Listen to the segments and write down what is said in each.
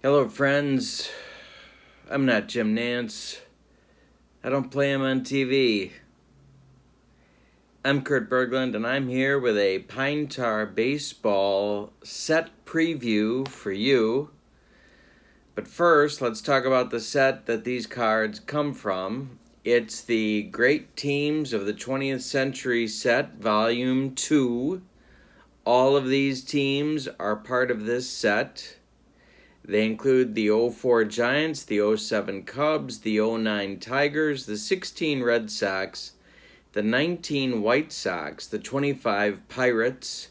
Hello, friends. I'm not Jim Nance. I don't play him on TV. I'm Kurt Bergland, and I'm here with a Pine Tar baseball set preview for you. But first, let's talk about the set that these cards come from. It's the Great Teams of the 20th Century set, Volume 2. All of these teams are part of this set. They include the 04 Giants, the 07 Cubs, the 09 Tigers, the 16 Red Sox, the 19 White Sox, the 25 Pirates,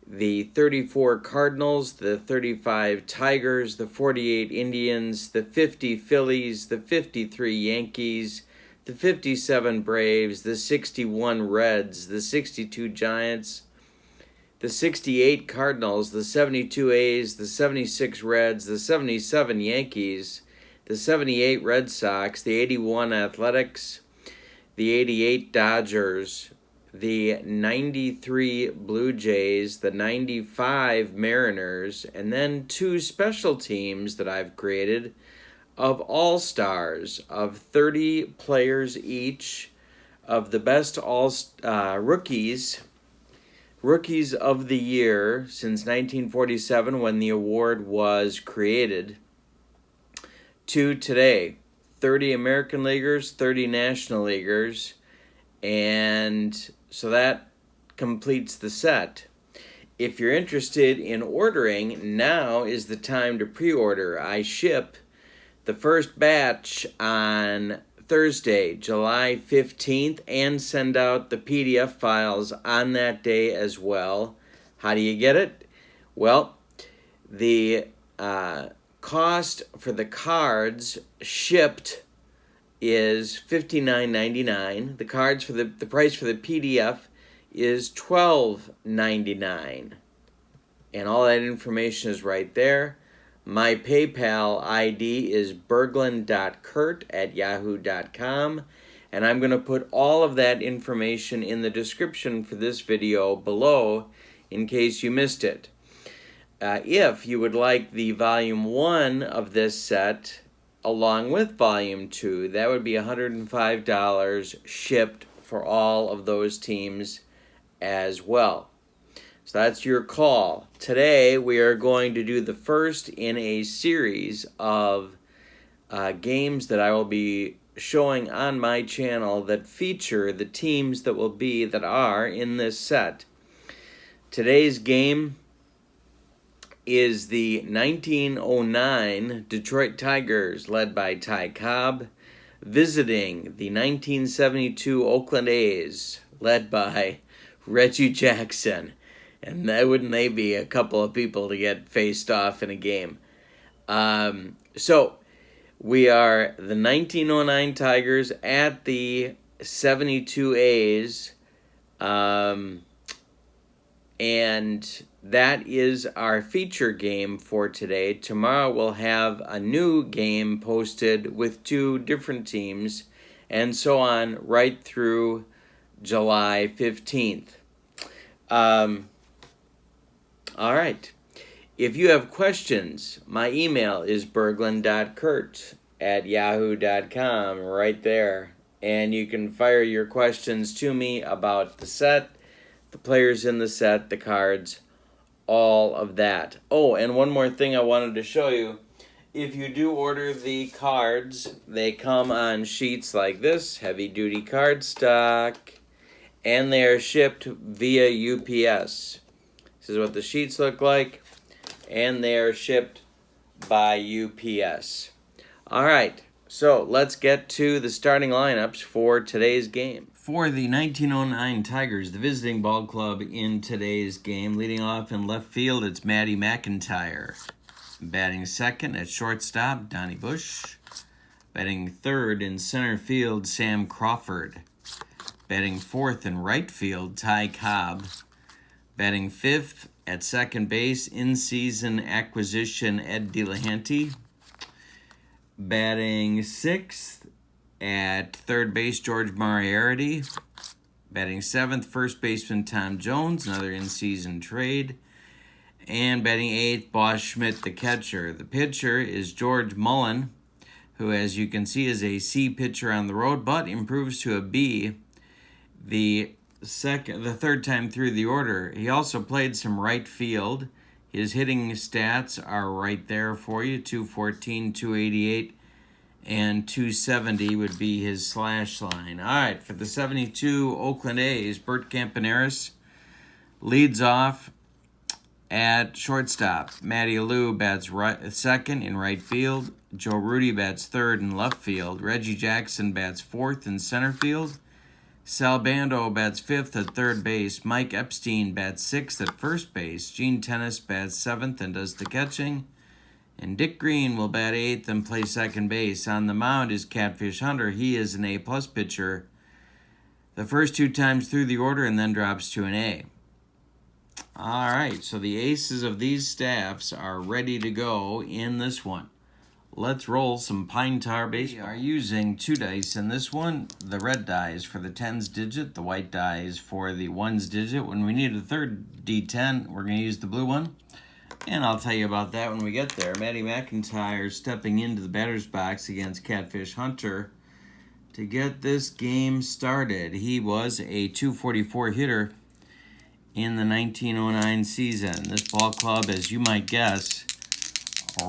the 34 Cardinals, the 35 Tigers, the 48 Indians, the 50 Phillies, the 53 Yankees, the 57 Braves, the 61 Reds, the 62 Giants, the 68 Cardinals, the 72 A's, the 76 Reds, the 77 Yankees, the 78 Red Sox, the 81 Athletics, the 88 Dodgers, the 93 Blue Jays, the 95 Mariners, and then two special teams that I've created of all-stars of 30 players each of the best rookies of the year since 1947 when the award was created to today. 30 American Leaguers, 30 National Leaguers, and so that completes the set. If you're interested in ordering, now is the time to pre-order. I ship the first batch on Thursday, July 15th, and send out the PDF files on that day as well. How do you get it? Well, the cost for the cards shipped is $59.99. The cards for the price for the PDF is $12.99. And all that information is right there. My PayPal ID is Bergland.kurt at yahoo.com, and I'm going to put all of that information in the description for this video below in case you missed it. If you would like the Volume 1 of this set along with Volume 2, that would be $105 shipped for all of those teams as well. So that's your call. Today we are going to do the first in a series of games that I will be showing on my channel that feature the teams that are in this set. Today's game is the 1909 Detroit Tigers, led by Ty Cobb, visiting the 1972 Oakland A's, led by Reggie Jackson. And wouldn't they be a couple of people to get faced off in a game? So we are the 1909 Tigers at the 72 A's, and that is our feature game for today. Tomorrow we'll have a new game posted with two different teams, and so on right through July 15th. All right. If you have questions, my email is Bergland.kurt at yahoo.com, right there. And you can fire your questions to me about the set, the players in the set, the cards, all of that. Oh, and one more thing I wanted to show you. If you do order the cards, they come on sheets like this, heavy-duty cardstock, and they are shipped via UPS. This is what the sheets look like, and they are shipped by UPS. All right, so let's get to the starting lineups for today's game. For the 1909 Tigers, the visiting ball club in today's game, leading off in left field, it's Matty McIntyre. Batting second at shortstop, Donnie Bush. Batting third in center field, Sam Crawford. Batting fourth in right field, Ty Cobb. Batting fifth at second base, in-season acquisition Ed Delahanty. Batting sixth at third base, George Moriarty. Batting seventh, first baseman Tom Jones, another in-season trade. And batting 8th, Boss Schmidt, the catcher. The pitcher is George Mullen, who, as you can see, is a C pitcher on the road, but improves to a B the third time through the order. He also played some right field. His hitting stats are right there for you. 214, 288, and 270 would be his slash line. All right, for the 72 Oakland A's, Bert Campaneris leads off at shortstop. Matty Alou bats second in right field. Joe Rudy bats third in left field. Reggie Jackson bats fourth in center field. Sal Bando bats fifth at third base. Mike Epstein bats sixth at first base. Gene Tennis bats seventh and does the catching. And Dick Green will bat eighth and play second base. On the mound is Catfish Hunter. He is an A-plus pitcher the first 2 times through the order and then drops to an A. All right, so the aces of these staffs are ready to go in this one. Let's roll some pine tar baseball. We are using 2 dice in this one. The red die is for the tens digit. The white die is for the ones digit. When we need a third D10, we're going to use the blue one. And I'll tell you about that when we get there. Matty McIntyre stepping into the batter's box against Catfish Hunter to get this game started. He was a .244 hitter in the 1909 season. This ball club, as you might guess,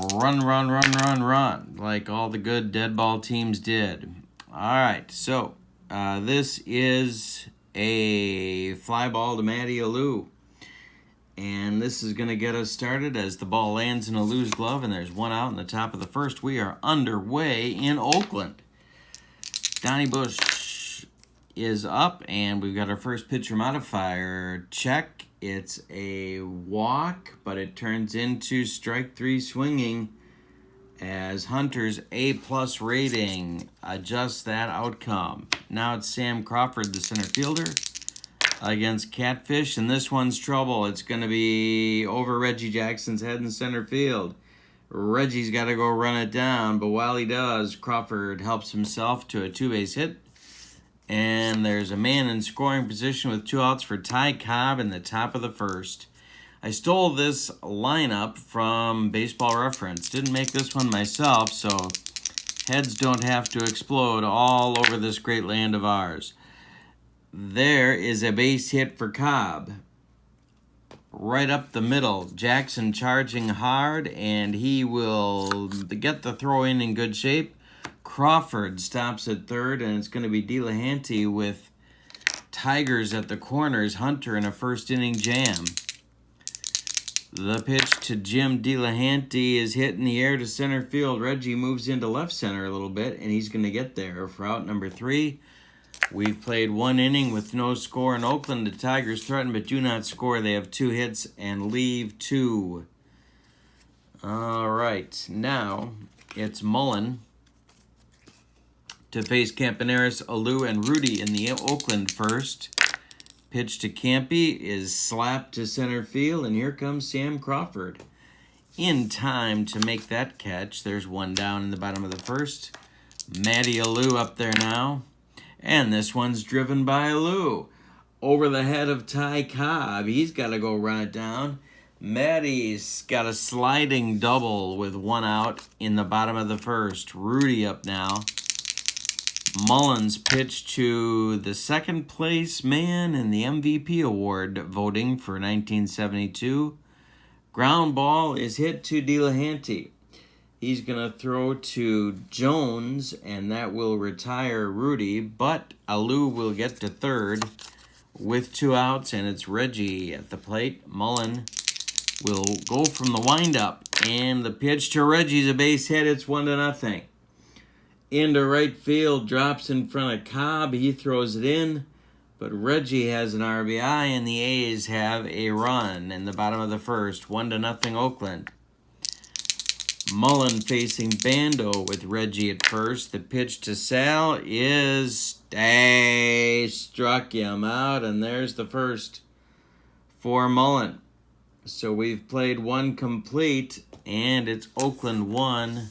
run, like all the good dead ball teams did. All right, so this is a fly ball to Matty Alou. And this is going to get us started as the ball lands in Alou's glove, and there's one out in the top of the first. We are underway in Oakland. Donnie Bush is up, and we've got our first pitcher modifier. Check. It's a walk, but it turns into strike 3 swinging as Hunter's A-plus rating adjusts that outcome. Now it's Sam Crawford, the center fielder, against Catfish, and this one's trouble. It's going to be over Reggie Jackson's head in center field. Reggie's got to go run it down, but while he does, Crawford helps himself to a 2-base hit. And there's a man in scoring position with 2 outs for Ty Cobb in the top of the first. I stole this lineup from Baseball Reference. Didn't make this one myself, so heads don't have to explode all over this great land of ours. There is a base hit for Cobb. Right up the middle. Jackson charging hard, and he will get the throw in good shape. Crawford stops at third, and it's going to be Delahanty with Tigers at the corners. Hunter in a first inning jam. The pitch to Jim Delahanty is hit in the air to center field. Reggie moves into left center a little bit, and he's going to get there for out number 3. We've played 1 inning with no score in Oakland. The Tigers threaten but do not score. They have 2 hits and leave 2. All right, now it's Mullen to face Campaneris, Alou, and Rudy in the Oakland first. Pitch to Campy is slapped to center field, and here comes Sam Crawford in time to make that catch. There's 1 down in the bottom of the first. Matty Alou up there now. And this one's driven by Alou. Over the head of Ty Cobb. He's got to go run it down. Matty's got a sliding double with 1 out in the bottom of the first. Rudy up now. Mullins pitch to the second place man in the MVP award voting for 1972. Ground ball is hit to Delahanty. He's going to throw to Jones, and that will retire Rudy, but Alou will get to third with 2 outs, and it's Reggie at the plate. Mullen will go from the windup, and the pitch to Reggie's a base hit. It's 1-0. Into right field, drops in front of Cobb. He throws it in, but Reggie has an RBI, and the A's have a run in the bottom of the first. 1-0 Oakland. Mullen facing Bando with Reggie at first. The pitch to Sal is struck him out, and there's the first for Mullen. So we've played 1 complete, and it's Oakland 1,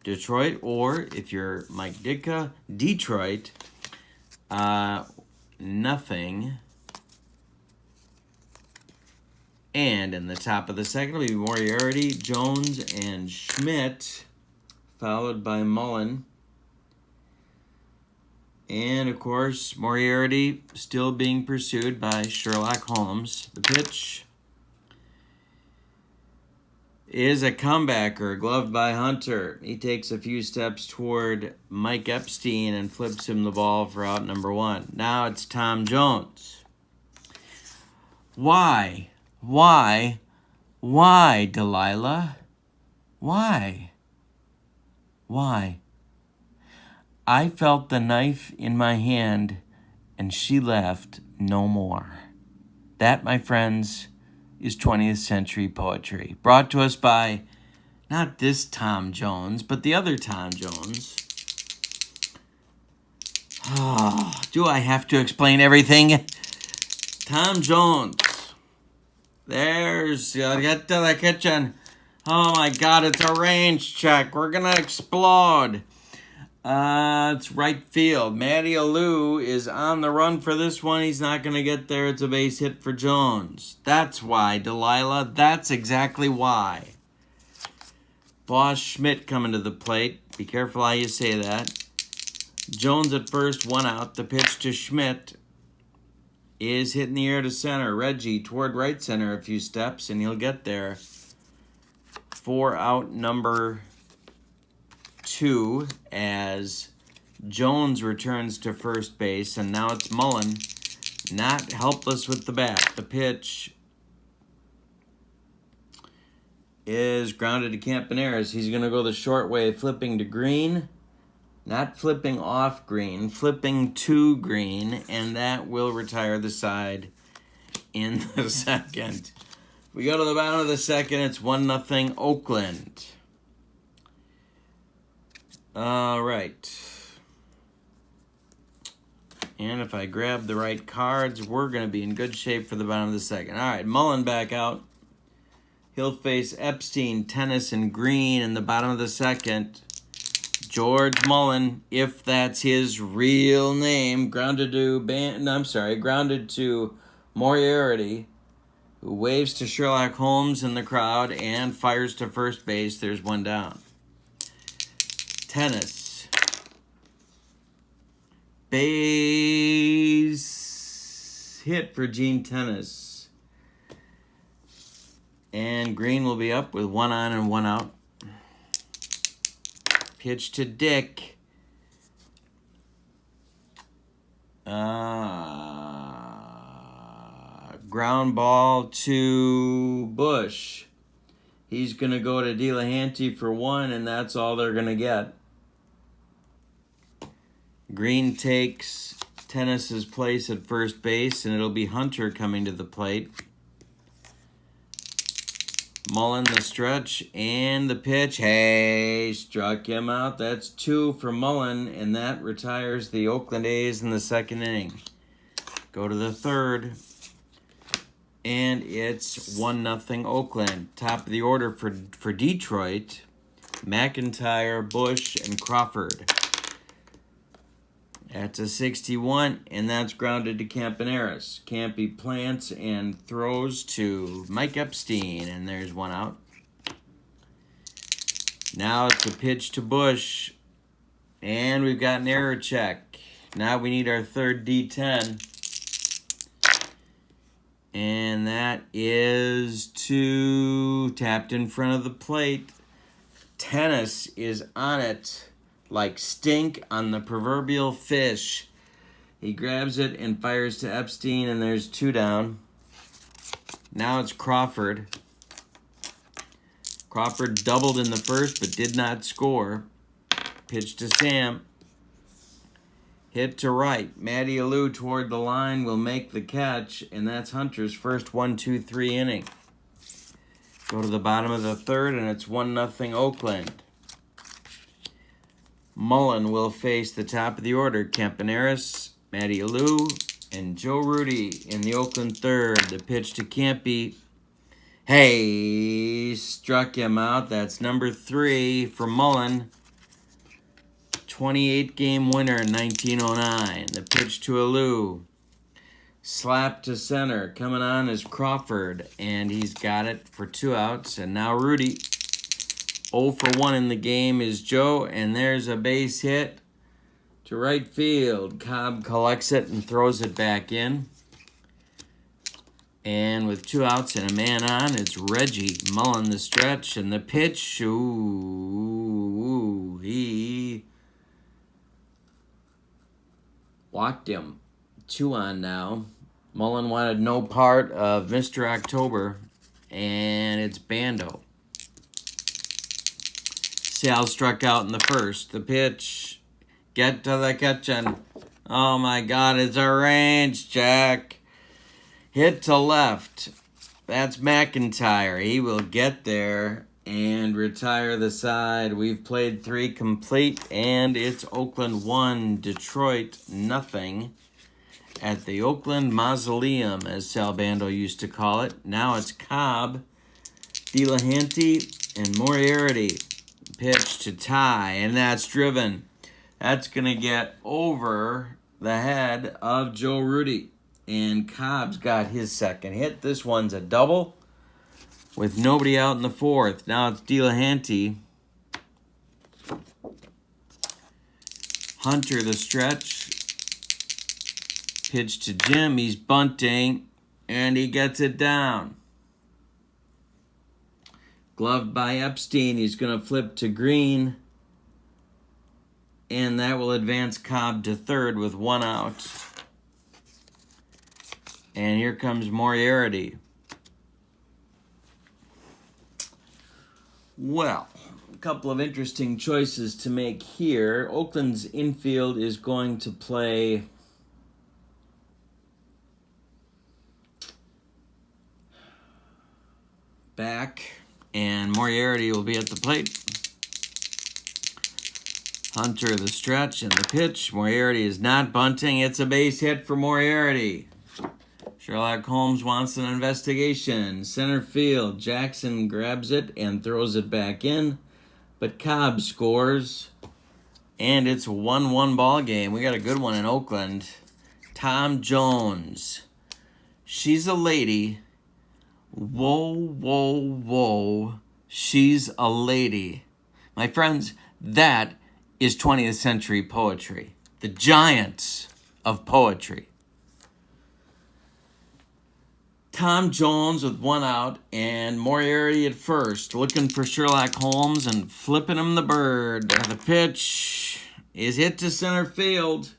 Detroit, or if you're Mike Ditka, Detroit, 0. And in the top of the second will be Moriarty, Jones, and Schmidt, followed by Mullen. And, of course, Moriarty still being pursued by Sherlock Holmes. The pitch is a comebacker, gloved by Hunter. He takes a few steps toward Mike Epstein and flips him the ball for out number 1. Now it's Tom Jones. Why, Delilah? Why? I felt the knife in my hand, and she left no more. That, my friends, is 20th century poetry. Brought to us by not this Tom Jones, but the other Tom Jones. Oh, do I have to explain everything? Tom Jones. There's, get to the kitchen. Oh my God, it's a range check. We're going to explode. It's right field. Matty Alou is on the run for this one. He's not going to get there. It's a base hit for Jones. That's why, Delilah. That's exactly why. Boss Schmidt coming to the plate. Be careful how you say that. Jones at first, 1 out. The pitch to Schmidt is hitting the air to center. Reggie toward right center a few steps, and he'll get there. 4 out, number 2, as Jones returns to first base, and now it's Mullen, not helpless with the bat. The pitch is grounded to Campaneris. He's going to go the short way, flipping to Green. Not flipping off Green, flipping to Green, and that will retire the side in the second. We go to the bottom of the second. It's 1-0 Oakland. All right. And if I grab the right cards, we're going to be in good shape for the bottom of the second. All right, Mullen back out. He'll face Epstein, Tennis, and Green in the bottom of the second. George Mullen, if that's his real name, grounded to Moriarty, who waves to Sherlock Holmes in the crowd and fires to first base. There's 1 down. Tennis. Base hit for Gene Tennis. And Green will be up with 1 on and 1 out. Pitch to Dick. Ground ball to Bush. He's going to go to Delahanty for 1, and that's all they're going to get. Green takes Tennis's place at first base, and it'll be Hunter coming to the plate. Mullen the stretch and the pitch. Hey, struck him out. That's 2 for Mullen, and that retires the Oakland A's in the second inning. Go to the third, and it's 1-0 Oakland. Top of the order for Detroit, McIntyre, Bush, and Crawford. That's a 61, and that's grounded to Campaneris. Campy plants and throws to Mike Epstein, and there's 1 out. Now it's a pitch to Bush, and we've got an error check. Now we need our third D10, and that is to tapped in front of the plate. Tennis is on it like stink on the proverbial fish. He grabs it and fires to Epstein, and there's 2 down. Now it's Crawford. Crawford doubled in the first but did not score. Pitch to Sam. Hit to right. Matty Alou toward the line will make the catch, and that's Hunter's first 1-2-3 inning. Go to the bottom of the third, and it's 1-0 Oakland. Mullen will face the top of the order. Campaneris, Matty Alou, and Joe Rudy in the Oakland third. The pitch to Campy. Hey, struck him out. That's number 3 for Mullen. 28-game winner in 1909. The pitch to Alou. Slap to center. Coming on is Crawford, and he's got it for 2 outs. And now Rudy. 0 for 1 in the game is Joe, and there's a base hit to right field. Cobb collects it and throws it back in. And with 2 outs and a man on, it's Reggie Mullen the stretch, and the pitch. Ooh, he walked him. 2 on now. Mullen wanted no part of Mr. October, and it's Bando. Sal struck out in the first. The pitch. Get to the kitchen. Oh my God, it's a range check. Hit to left. That's McIntyre. He will get there and retire the side. We've played 3 complete, and it's Oakland 1, Detroit nothing at the Oakland Mausoleum, as Sal Bando used to call it. Now it's Cobb, Delahanty, and Moriarty. Pitch to tie, and that's driven. That's going to get over the head of Joe Rudy. And Cobb's got his second hit. This one's a double with nobody out in the 4th. Now it's Delahanty. Hunter the stretch. Pitch to Jim. He's bunting, and he gets it down. Gloved by Epstein. He's going to flip to Green. And that will advance Cobb to 3rd with 1 out. And here comes Moriarty. Well, a couple of interesting choices to make here. Oakland's infield is going to play back, and Moriarty will be at the plate. Hunter the stretch and the pitch. Moriarty is not bunting. It's a base hit for Moriarty. Sherlock Holmes wants an investigation. Center field. Jackson grabs it and throws it back in, but Cobb scores, and it's a 1-1 ball game. We got a good one in Oakland. Tom Jones. She's a lady. Whoa, whoa, whoa. She's a lady. My friends, that is 20th century poetry. The giants of poetry. Tom Jones with 1 out, and Moriarty at first, looking for Sherlock Holmes and flipping him the bird. The pitch is hit to center field.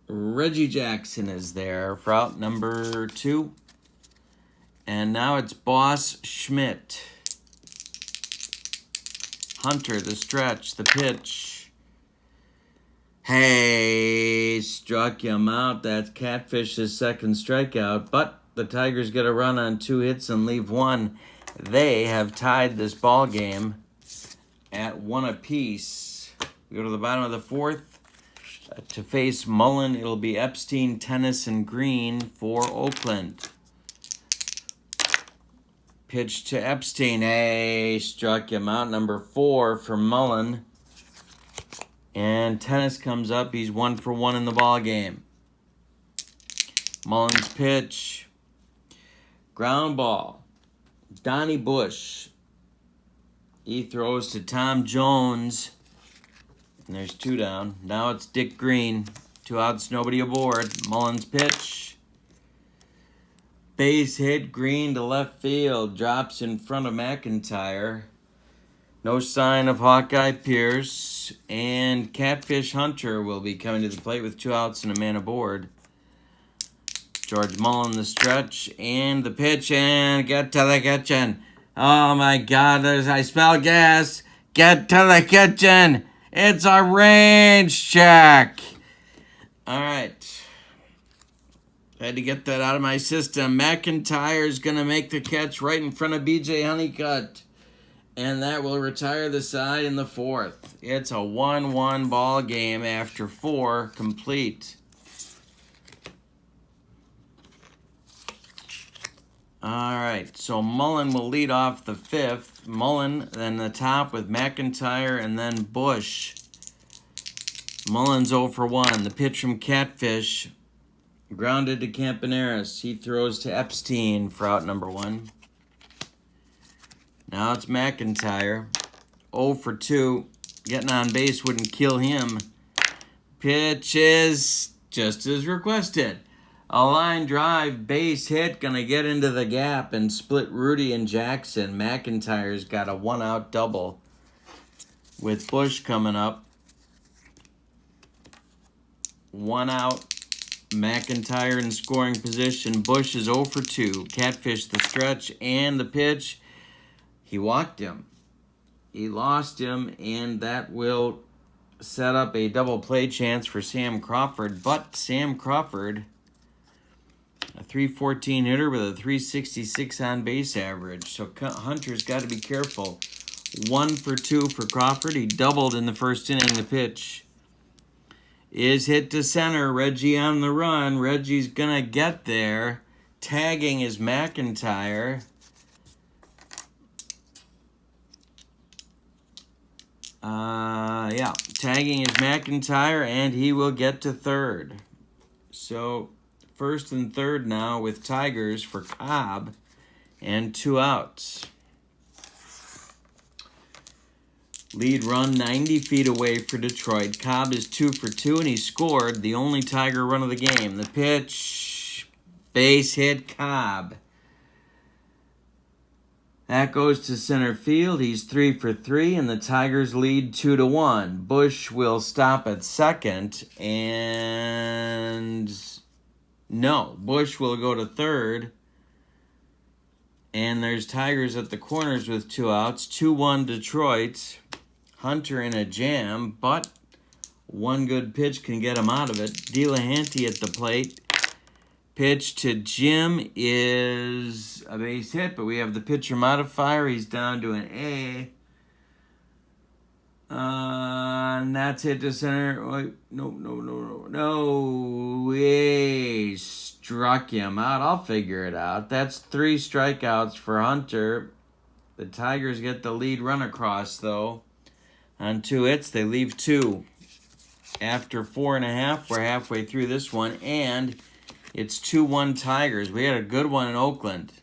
Reggie Jackson is there for out number 2. And now it's Boss Schmidt. Hunter, the stretch, the pitch. Hey, struck him out. That's Catfish's second strikeout. But the Tigers get a run on 2 hits and leave 1. They have tied this ball game at 1 apiece. We go to the bottom of the 4th. To face Mullen, it'll be Epstein, Tennis, and Green for Oakland. Pitch to Epstein. Hey, struck him out. Number 4 for Mullen. And Tennis comes up. He's 1 for 1 in the ball game. Mullen's pitch. Ground ball. Donnie Bush. He throws to Tom Jones. And there's 2 down. Now it's Dick Green. 2 outs, nobody aboard. Mullen's pitch. Base hit, Green to left field. Drops in front of McIntyre. No sign of Hawkeye Pierce. And Catfish Hunter will be coming to the plate with 2 outs and a man aboard. George Mullen the stretch and the pitch, and get to the kitchen. Oh my God, I smell gas. Get to the kitchen. It's a range check. All right. I had to get that out of my system. McIntyre's going to make the catch right in front of B.J. Honeycutt. And that will retire the side in the 4th. It's a 1-1 ball game after 4 complete. All right, so Mullen will lead off the 5th. Mullen, then the top with McIntyre, and then Bush. Mullen's 0 for 1. The pitch from Catfish Grounded to Campaneris. He throws to Epstein for out number 1. Now it's McIntyre. 0 for 2. Getting on base wouldn't kill him. Pitch is just as requested. A line drive, base hit, gonna get into the gap and split Rudy and Jackson. McIntyre's got a 1-out double with Bush coming up. 1 out. McIntyre in scoring position. Bush is 0 for 2. Catfish the stretch and the pitch. He walked him. He lost him, and that will set up a double play chance for Sam Crawford. But Sam Crawford, a .314 hitter with a .366 on base average. So Hunter's got to be careful. 1 for 2 for Crawford. He doubled in the first inning. The pitch is hit to center. Reggie on the run. Reggie's going to get there. Tagging is McIntyre. Tagging is McIntyre, and he will get to third. So, first and third now with Tigers for Cobb, and 2 outs. Lead run 90 feet away for Detroit. Cobb is 2 for 2, and he scored the only Tiger run of the game. The pitch, base hit, Cobb. That goes to center field. He's 3 for 3, and the Tigers lead 2-1. Bush will stop at second, and no, Bush will go to third. And there's Tigers at the corners with 2 outs. 2-1 Detroit. Hunter in a jam, but one good pitch can get him out of it. Delahanty at the plate. Pitch to Jim is a base hit, but we have the pitcher modifier. He's down to an A. And that's hit to center. Wait, no. He struck him out. I'll figure it out. That's 3 strikeouts for Hunter. The Tigers get the lead run across, though. On 2 hits, they leave 2. After 4.5, we're halfway through this one, and it's 2-1 Tigers. We had a good one in Oakland.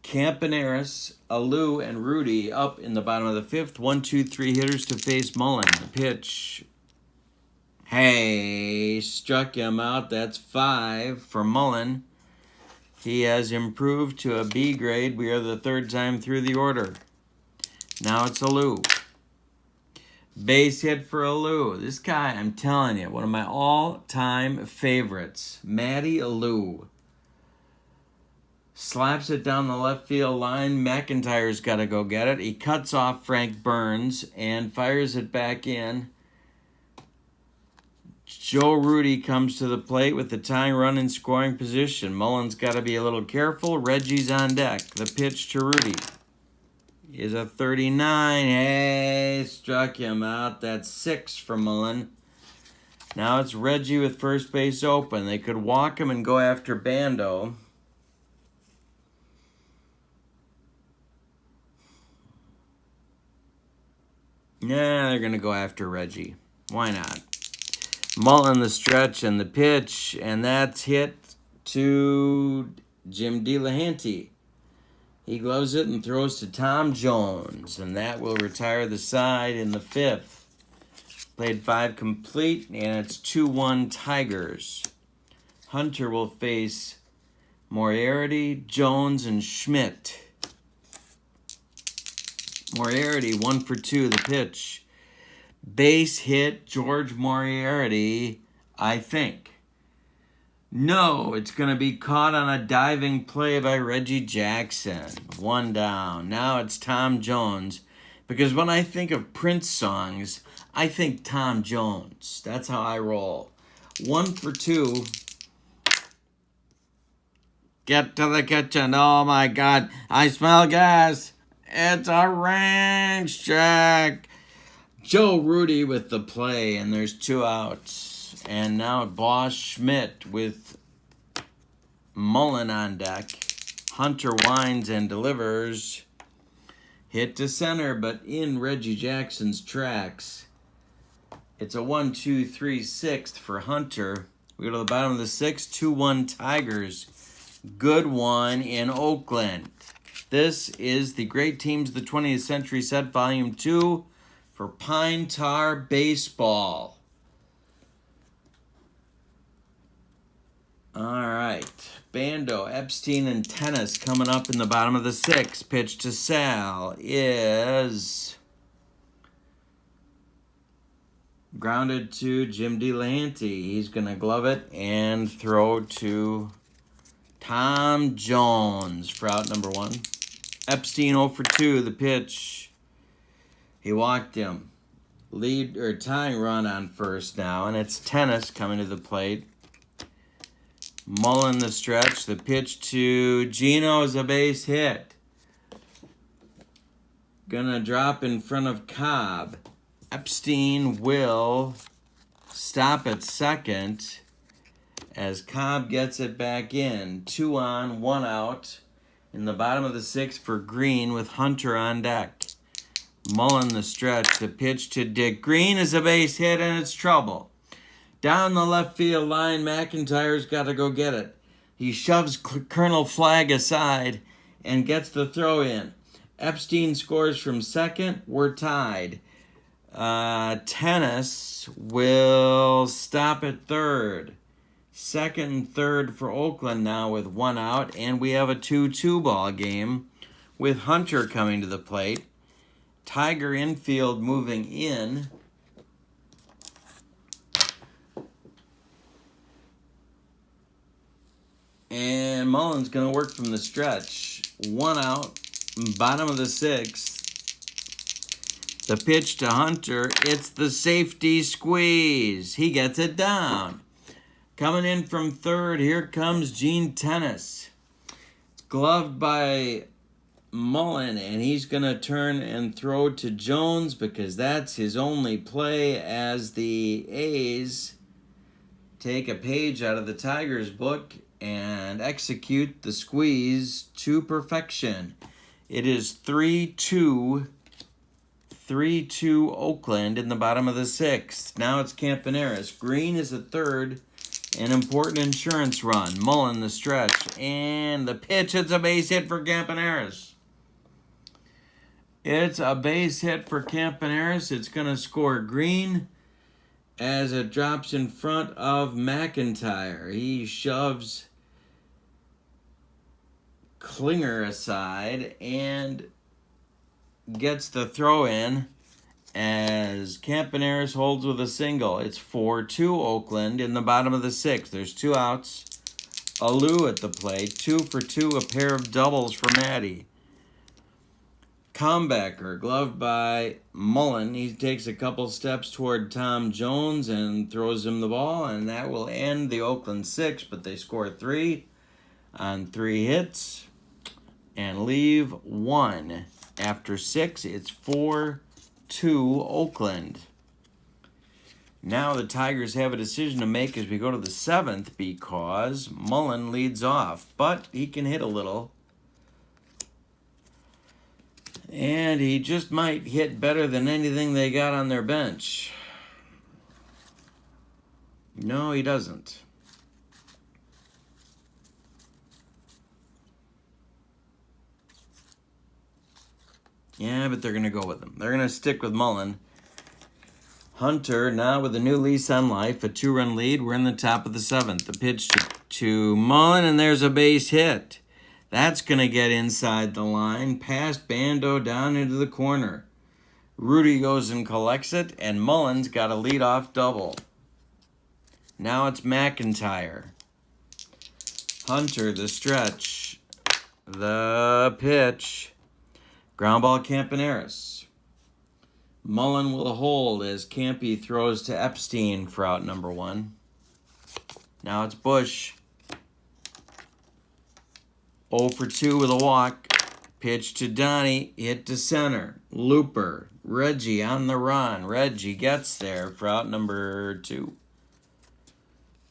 Campaneris, Alou, and Rudy up in the bottom of the 5th. 1, 2, 3 hitters to face Mullen. The pitch. Hey, struck him out. That's 5 for Mullen. He has improved to a B grade. We are the 3rd time through the order. Now it's Alou. Base hit for Alou. This guy, I'm telling you, one of my all-time favorites. Matty Alou. Slaps it down the left field line. McIntyre's got to go get it. He cuts off Frank Burns and fires it back in. Joe Rudy comes to the plate with the tying run in scoring position. Mullen's got to be a little careful. Reggie's on deck. The pitch to Rudy is a 39. Hey, struck him out. That's 6 for Mullen. Now it's Reggie with first base open. They could walk him and go after Bando. Yeah, they're going to go after Reggie. Why not? Mullen the stretch and the pitch, and that's hit to Jim Delahanty. He gloves it and throws to Tom Jones, and that will retire the side in the 5th. Played 5 complete, and it's 2-1 Tigers. Hunter will face Moriarty, Jones, and Schmidt. Moriarty, 1 for 2, the pitch. Base hit, George Moriarty, I think. No, it's going to be caught on a diving play by Reggie Jackson. 1 down. Now it's Tom Jones. Because when I think of Prince songs, I think Tom Jones. That's how I roll. 1 for 2. Get to the kitchen. Oh, my God. I smell gas. It's a ranch check. Joe Rudy with the play, and there's 2 outs. And now Boss Schmidt with Mullen on deck. Hunter winds and delivers. Hit to center, but in Reggie Jackson's tracks. It's a 1, 2, 3, 6th for Hunter. We go to the bottom of the 6th, 2-1 Tigers. Good one in Oakland. This is the Great Teams of the 20th Century set, Volume 2 for Pine Tar Baseball. All right. Bando, Epstein, and Tennis coming up in the bottom of the 6th. Pitch to Sal is grounded to Jim DeLahanty. He's going to glove it and throw to Tom Jones for out number 1. Epstein 0 for 2. The pitch. He walked him. Lead or tying run on first now, and it's Tennis coming to the plate. Mullen the stretch. The pitch to Gino is a base hit. Gonna drop in front of Cobb. Epstein will stop at second as Cobb gets it back in. 2 on, 1 out in the bottom of the 6th for Green with Hunter on deck. Mullen the stretch. The pitch to Dick Green is a base hit, and it's trouble. Down the left field line, McIntyre's got to go get it. He shoves Colonel Flagg aside and gets the throw in. Epstein scores from second. We're tied. Tennis will stop at third. Second and third for Oakland now with 1 out, and we have a 2-2 ball game with Hunter coming to the plate. Tiger infield moving in. And Mullen's going to work from the stretch. 1 out, bottom of the 6th. The pitch to Hunter, it's the safety squeeze. He gets it down. Coming in from third, here comes Gene Tennis. It's gloved by Mullen, and he's going to turn and throw to Jones because that's his only play as the A's take a page out of the Tigers' book and execute the squeeze to perfection. It is 3-2 Oakland in the bottom of the 6th. Now it's Campaneris. Green is at third. An important insurance run. Mullen the stretch. And the pitch. It's a base hit for Campaneris. It's a base hit for Campaneris. It's going to score Green as it drops in front of McIntyre. He shoves Klinger aside and gets the throw in as Campaneris holds with a single. It's 4-2 Oakland in the bottom of the 6th. There's 2 outs. Alou at the plate. 2 for 2, a pair of doubles for Matty. Comebacker, gloved by Mullen. He takes a couple steps toward Tom Jones and throws him the ball, and that will end the Oakland 6, but they score 3 on 3 hits and leave 1. After 6, it's 4-2 Oakland. Now the Tigers have a decision to make as we go to the 7th because Mullen leads off, but he can hit a little. And he just might hit better than anything they got on their bench. No, he doesn't. Yeah, but they're going to go with him. They're going to stick with Mullen. Hunter, now with a new lease on life, a 2-run lead. We're in the top of the 7th. The pitch to Mullen, and there's a base hit. That's going to get inside the line, past Bando down into the corner. Rudy goes and collects it, and Mullen's got a leadoff double. Now it's McIntyre. Hunter, the stretch. The pitch. Ground ball, Campaneris. Mullen will hold as Campy throws to Epstein for out number 1. Now it's Bush. 0 for 2 with a walk. Pitch to Donnie. Hit to center. Looper. Reggie on the run. Reggie gets there for out number 2.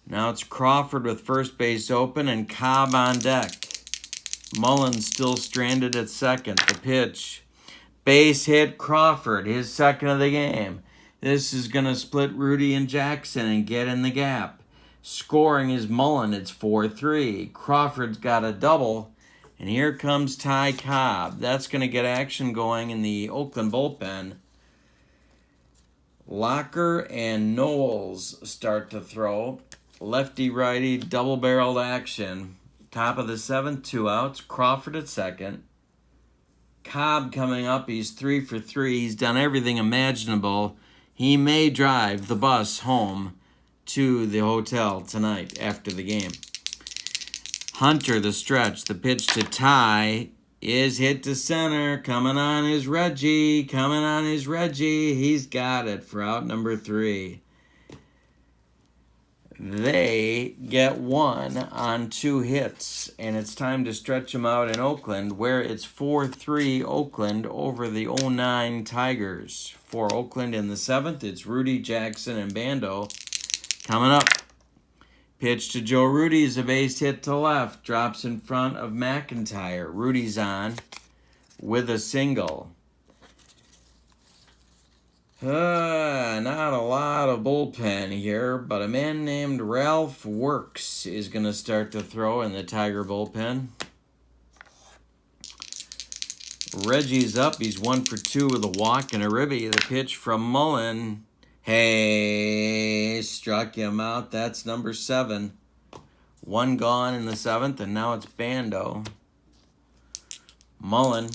Now it's Crawford with first base open and Cobb on deck. Mullen still stranded at second. The pitch. Base hit Crawford, his second of the game. This is going to split Rudy and Jackson and get in the gap. Scoring is Mullen. It's 4-3. Crawford's got a double. And here comes Ty Cobb. That's going to get action going in the Oakland bullpen. Locker and Knowles start to throw. Lefty-righty double-barreled action. Top of the 7th, 2 outs. Crawford at second. Cobb coming up. He's 3 for 3. He's done everything imaginable. He may drive the bus home to the hotel tonight after the game. Hunter, the stretch. The pitch to Ty is hit to center. Coming on is Reggie. He's got it for out number 3. They get 1 on 2 hits, and it's time to stretch them out in Oakland, where it's 4-3 Oakland over the 09 Tigers. For Oakland in the 7th, it's Rudy, Jackson, and Bando. Coming up, pitch to Joe Rudy is a base hit to left, drops in front of McIntyre. Rudy's on with a single. Not a lot of bullpen here, but a man named Ralph Works is going to start to throw in the Tiger bullpen. Reggie's up. He's 1 for 2 with a walk and a ribby. The pitch from Mullen. Hey, struck him out. That's number 7. 1 gone in the 7th, and now it's Bando. Mullen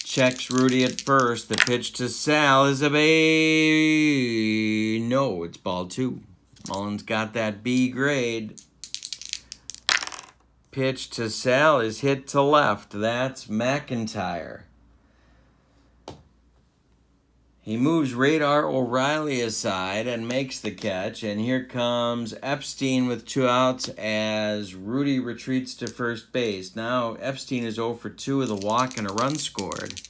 checks Rudy at first. The pitch to Sal is a B. No, it's ball 2. Mullen's got that B grade. Pitch to Sal is hit to left. That's McIntyre. He moves Radar O'Reilly aside and makes the catch. And here comes Epstein with 2 outs as Rudy retreats to first base. Now Epstein is 0 for 2 with a walk and a run scored.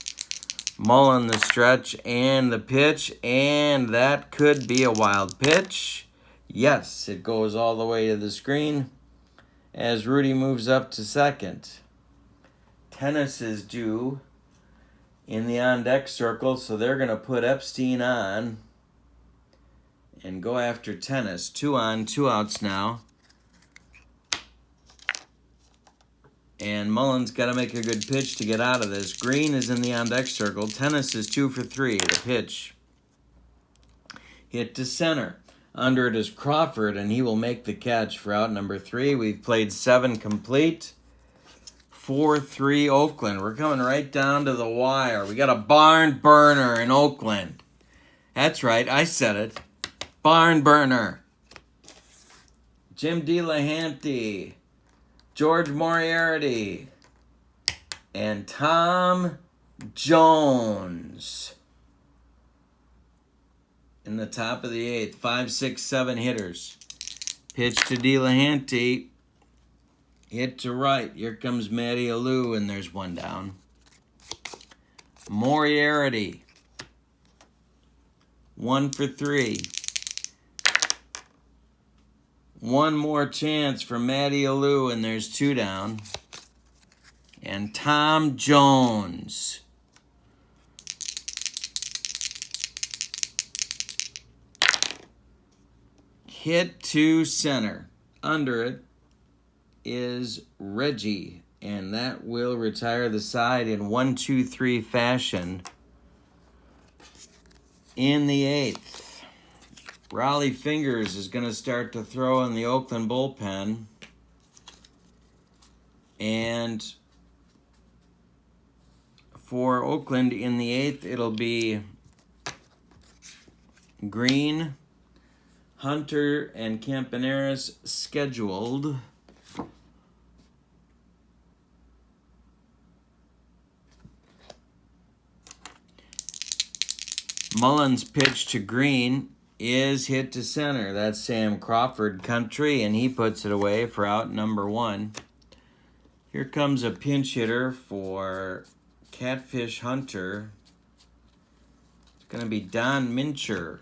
Mullen the stretch and the pitch. And that could be a wild pitch. Yes, it goes all the way to the screen as Rudy moves up to second. Tennis is due in the on-deck circle, so they're going to put Epstein on and go after Tennis. 2 on, 2 outs now. And Mullen's got to make a good pitch to get out of this. Green is in the on-deck circle. Tennis is 2 for 3. The pitch hit to center. Under it is Crawford, and he will make the catch for out number 3. We've played 7 complete. 4-3 Oakland. We're coming right down to the wire. We got a barn burner in Oakland. That's right, I said it. Barn burner. Jim Delahanty, George Moriarty, and Tom Jones in the top of the 8th. 5, 6, 7 hitters. Pitch to Delahanty. Hit to right. Here comes Matty Alou, and there's 1 down. Moriarty. 1 for 3. 1 more chance for Matty Alou, and there's 2 down. And Tom Jones. Hit to center. Under it is Reggie, and that will retire the side in 1-2-3 fashion. In the 8th, Raleigh Fingers is going to start to throw in the Oakland bullpen, and for Oakland in the 8th, it'll be Green, Hunter, and Campaneris scheduled. Mullen's pitch to Green is hit to center. That's Sam Crawford country, and he puts it away for out number 1. Here comes a pinch hitter for Catfish Hunter. It's going to be Don Mincher.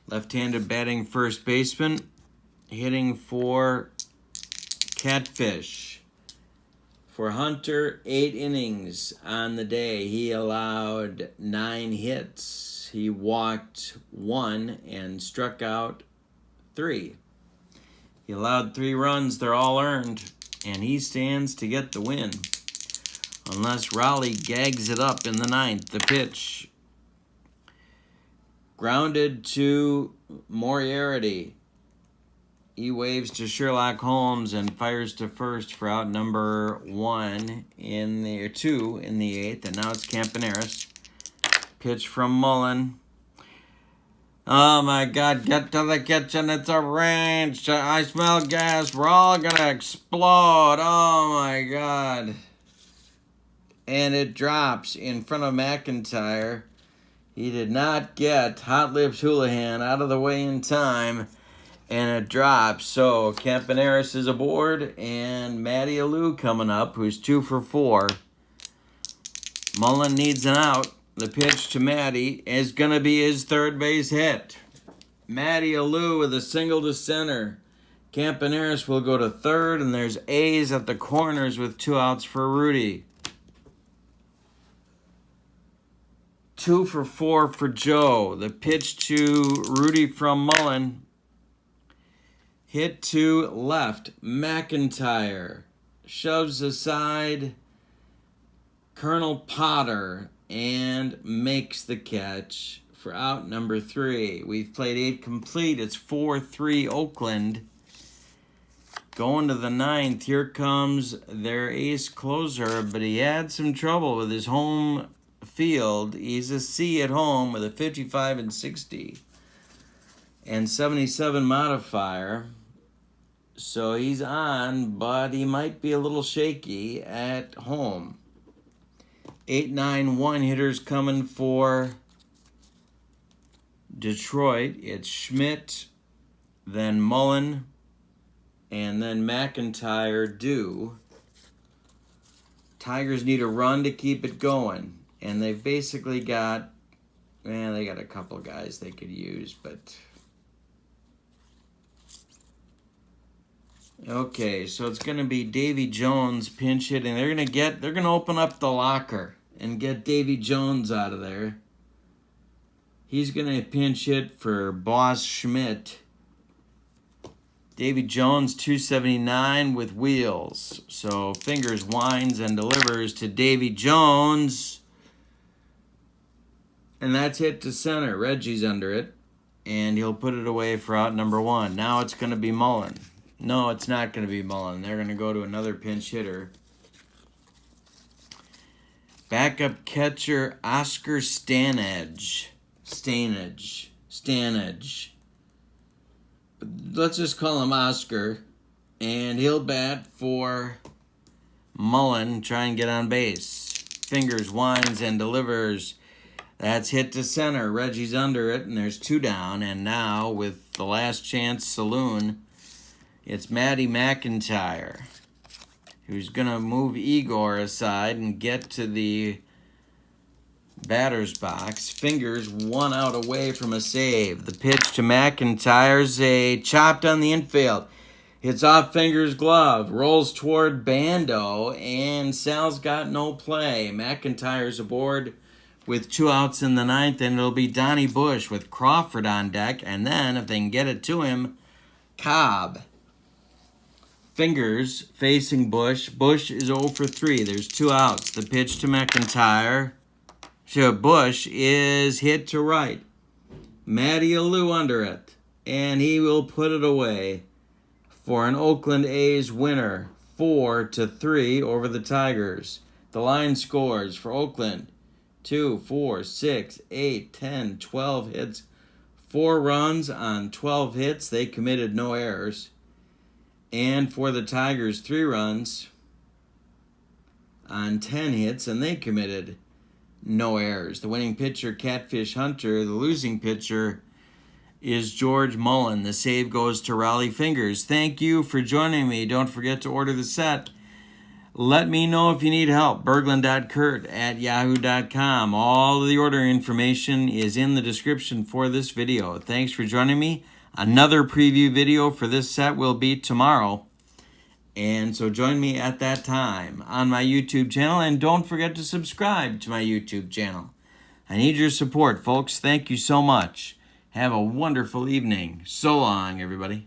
Left-handed batting first baseman, hitting for Catfish. For Hunter, 8 innings on the day. He allowed 9 hits. He walked 1 and struck out 3. He allowed 3 runs. They're all earned. And he stands to get the win. Unless Raleigh gags it up in the 9th. The pitch. Grounded to Moriarty. He waves to Sherlock Holmes and fires to first for out number 2 in the 8th. And now it's Campaneris. Pitch from Mullen. Oh my God, get to the kitchen. It's a ranch. I smell gas. We're all going to explode. Oh my God. And it drops in front of McIntyre. He did not get Hot Lips Houlihan out of the way in time. And it drops. So Campaneris is aboard. And Matty Alou coming up, who's 2 for 4. Mullen needs an out. The pitch to Matty is going to be his third base hit. Matty Alou with a single to center. Campaneris will go to third, and there's A's at the corners with 2 outs for Rudy. 2 for 4 for Joe. The pitch to Rudy from Mullen. Hit to left. McIntyre shoves aside Colonel Potter and makes the catch for out number 3. We've played 8 complete. It's 4-3 Oakland. Going to the 9th. Here comes their ace closer, but he had some trouble with his home field. He's a C at home with a 55 and 60 and 77 modifier. So he's on, but he might be a little shaky at home. 8-9-1 hitters coming for Detroit. It's Schmidt, then Mullen, and then McIntyre due. Tigers need a run to keep it going. And they've basically got, they got a couple guys they could use, but... Okay, so it's going to be Davy Jones pinch hitting. They're going to open up the locker and get Davy Jones out of there. He's going to pinch hit for Boss Schmidt. Davy Jones, 279 with wheels. So Fingers winds and delivers to Davy Jones. And that's hit to center. Reggie's under it. And he'll put it away for out number 1. Now it's going to be Mullen. No, it's not going to be Mullen. They're going to go to another pinch hitter. Backup catcher Oscar Stanage. Let's just call him Oscar. And he'll bat for Mullen, try and get on base. Fingers winds and delivers. That's hit to center. Reggie's under it, and there's 2 down. And now, with the last chance saloon, it's Matty McIntyre, who's going to move Igor aside and get to the batter's box. Fingers 1 out away from a save. The pitch to McIntyre's a chopped on the infield. Hits off Fingers' glove, rolls toward Bando, and Sal's got no play. McIntyre's aboard with 2 outs in the 9th, and it'll be Donnie Bush with Crawford on deck, and then, if they can get it to him, Cobb. Fingers facing Bush. Bush is 0 for 3. There's 2 outs. The pitch to McIntyre. So Bush is hit to right. Matty Alou under it. And he will put it away for an Oakland A's winner. 4-3 over the Tigers. The line scores for Oakland. 2, 4, 6, 8, 10, 12 hits. 4 runs on 12 hits. They committed no errors. And for the Tigers, 3 runs on 10 hits, and they committed no errors. The winning pitcher, Catfish Hunter. The losing pitcher is George Mullen. The save goes to Raleigh Fingers. Thank you for joining me. Don't forget to order the set. Let me know if you need help. Bergland.kurt at yahoo.com. All of the order information is in the description for this video. Thanks for joining me. Another preview video for this set will be tomorrow. And so join me at that time on my YouTube channel, and don't forget to subscribe to my YouTube channel. I need your support, folks. Thank you so much. Have a wonderful evening. So long, everybody.